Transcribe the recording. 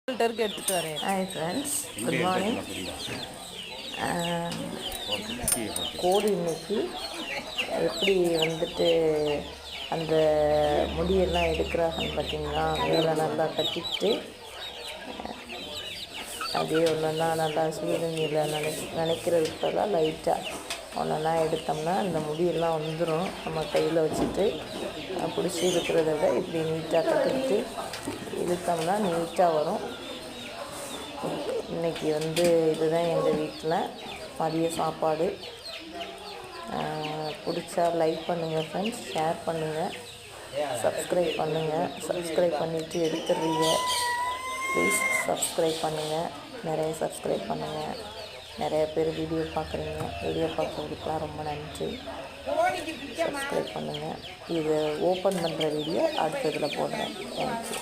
ஃபில்டருக்கு எடுத்துகிட்டு வரேன். Hi friends, good morning. கோடி இன்னைக்கு எப்படி வந்துட்டு அந்த முடியெல்லாம் எடுக்கிறாங்கன்னு பார்த்தீங்கன்னா, மேலே நல்லா கட்டிக்கிட்டு அதே ஒன்றுன்னா நல்லா சுடுதண்ணியில் நினைக்கிறதுக்கெல்லாம் லைட்டாக ஒன்றா எடுத்தோம்னா அந்த முடியெல்லாம் வந்துடும். நம்ம கையில் வச்சுட்டு பிடிச்சி இழுக்கிறத விட இப்படி நீட்டாக கட்டிக்கிட்டு இழுத்தோம்னா நீட்டாக வரும். இன்றைக்கி இதுதான் எங்கள் வீட்டில் மதிய சாப்பாடு. பிடிச்சா லைக் பண்ணுங்கள் ஃப்ரெண்ட்ஸ், ஷேர் பண்ணுங்கள், சப்ஸ்கிரைப் பண்ணுங்கள். சப்ஸ்கிரைப் பண்ணிவிட்டு எடுத்துடுறீங்க, ப்ளீஸ் சப்ஸ்கிரைப் பண்ணுங்கள். நிறைய சப்ஸ்கிரைப் பண்ணுங்கள். நிறைய பேர் வீடியோ பார்க்குறீங்க. வீடியோ பார்க்குறதுக்கெலாம் ரொம்ப நன்றி. சப்ஸ்கிரைப் பண்ணுங்கள். இது ஓப்பன் பண்ணுற வீடியோ அடுத்ததில் போடுறேன். தேங்க்யூ.